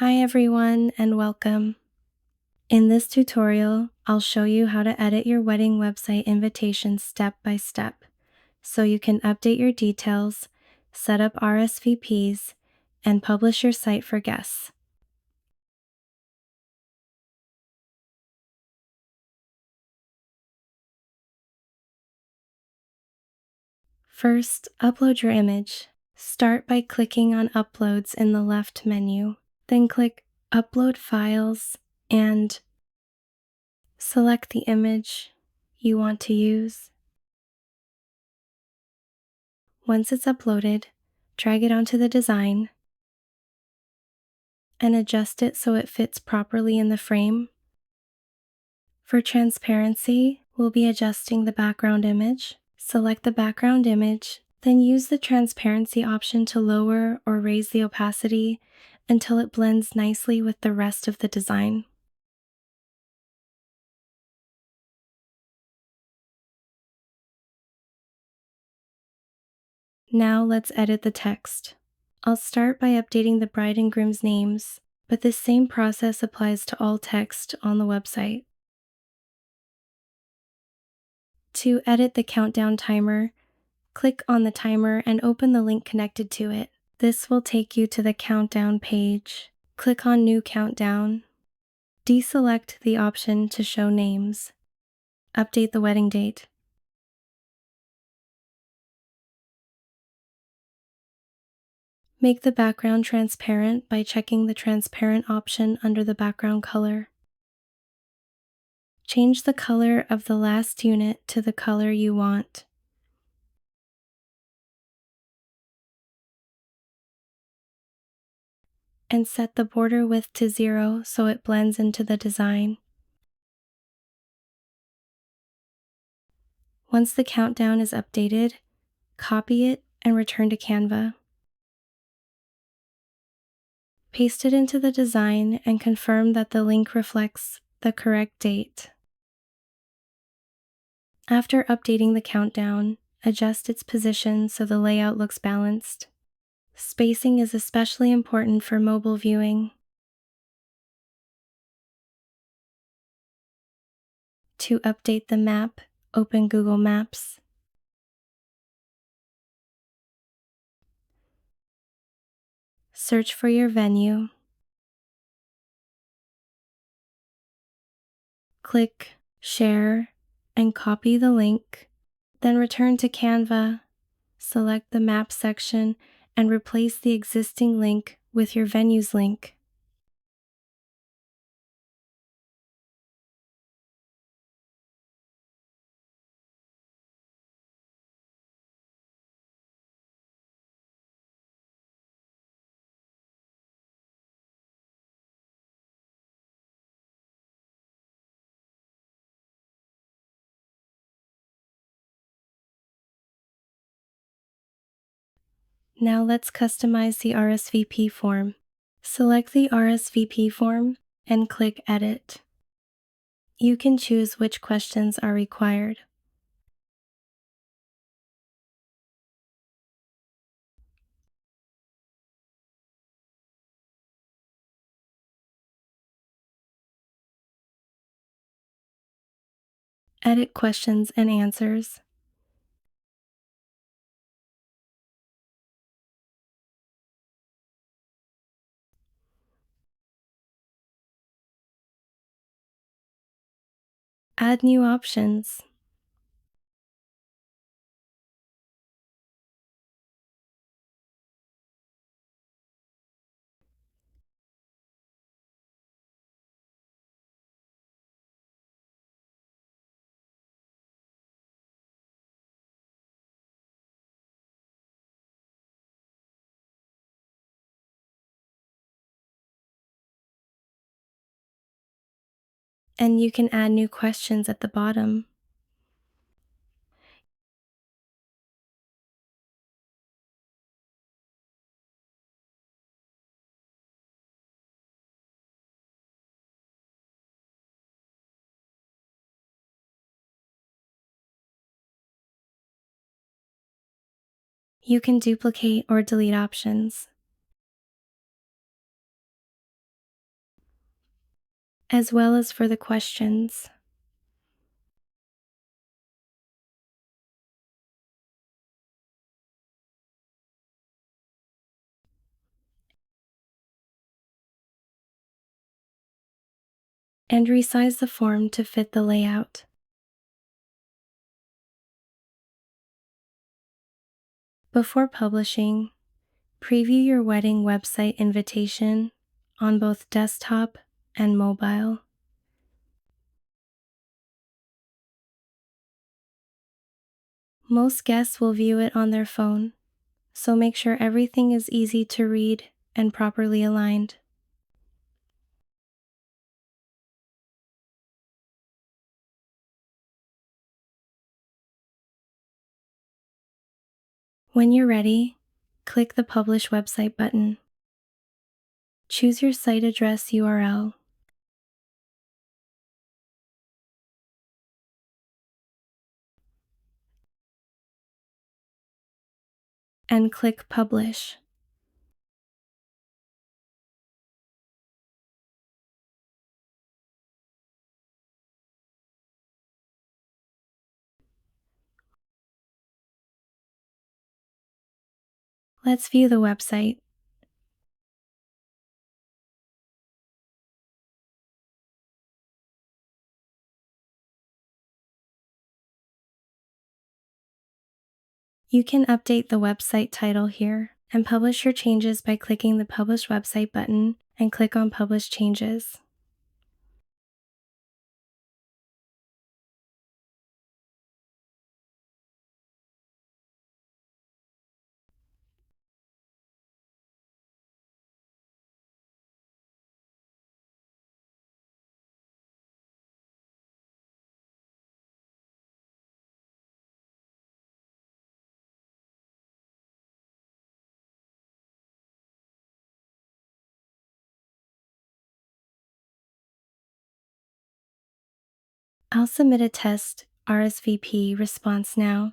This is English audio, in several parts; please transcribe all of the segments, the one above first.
Hi everyone and welcome. In this tutorial, I'll show you how to edit your wedding website invitation step by step so you can update your details, set up RSVPs, and publish your site for guests. First, upload your image. Start by clicking on Uploads in the left menu. Then click Upload Files and select the image you want to use. Once it's uploaded, drag it onto the design and adjust it so it fits properly in the frame. For transparency, we'll be adjusting the background image. Select the background image, then use the transparency option to lower or raise the opacity until it blends nicely with the rest of the design. Now let's edit the text. I'll start by updating the bride and groom's names, but this same process applies to all text on the website. To edit the countdown timer, click on the timer and open the link connected to it. This will take you to the countdown page. Click on New Countdown. Deselect the option to show names. Update the wedding date. Make the background transparent by checking the transparent option under the background color. Change the color of the last unit to the color you want. And set the border width to 0 so it blends into the design. Once the countdown is updated, copy it and return to Canva. Paste it into the design and confirm that the link reflects the correct date. After updating the countdown, adjust its position so the layout looks balanced. Spacing is especially important for mobile viewing. To update the map, open Google Maps. Search for your venue. Click Share and copy the link. Then return to Canva. Select the map section and replace the existing link with your venue's link. Now let's customize the RSVP form. Select the RSVP form and click Edit. You can choose which questions are required. Edit questions and answers. Add new options. And you can add new questions at the bottom. You can duplicate or delete options. as well as for the questions. And resize the form to fit the layout. Before publishing, preview your wedding website invitation on both desktop and mobile. Most guests will view it on their phone, so make sure everything is easy to read and properly aligned. When you're ready, click the Publish Website button. Choose your site address URL. And click Publish. Let's view the website. You can update the website title here and publish your changes by clicking the Publish Website button and click on Publish Changes. I'll submit a test RSVP response now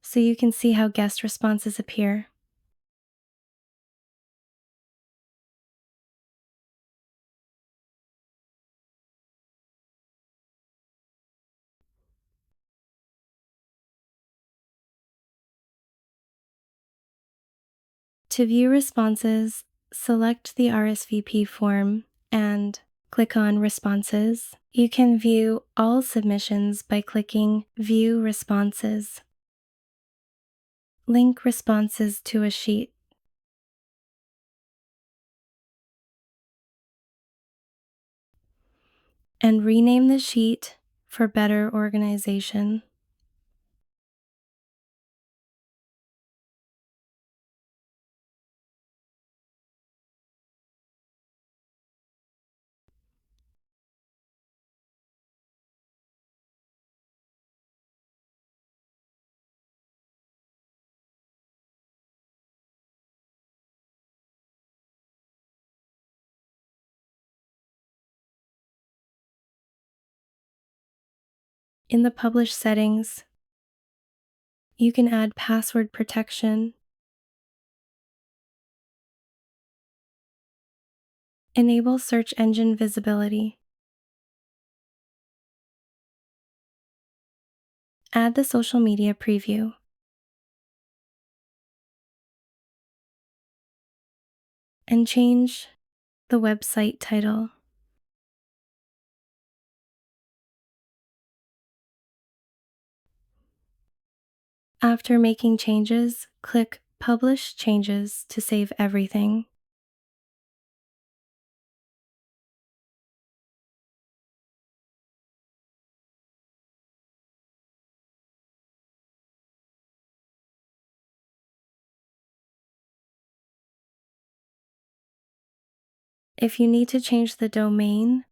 so you can see how guest responses appear. To view responses, select the RSVP form and click on Responses. You can view all submissions by clicking View Responses. Link responses to a sheet. And rename the sheet for better organization. In the Publish settings, you can add password protection, enable search engine visibility, add the social media preview, and change the website title. After making changes, click Publish Changes to save everything. If you need to change the domain,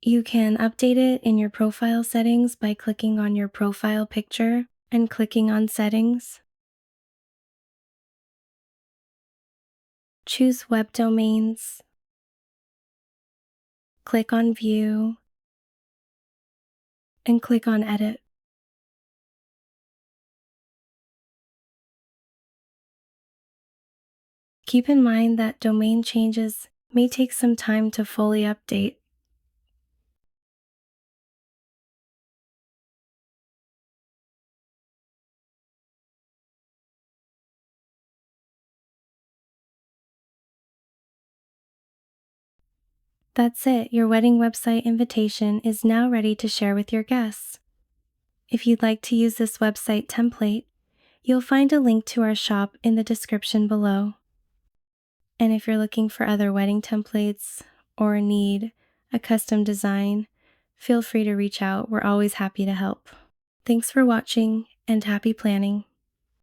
you can update it in your profile settings by clicking on your profile picture and clicking on Settings. Choose Web Domains. Click on View and click on Edit. Keep in mind that domain changes may take some time to fully update. That's it, your wedding website invitation is now ready to share with your guests. If you'd like to use this website template, you'll find a link to our shop in the description below. And if you're looking for other wedding templates or need a custom design, feel free to reach out. We're always happy to help. Thanks for watching and happy planning.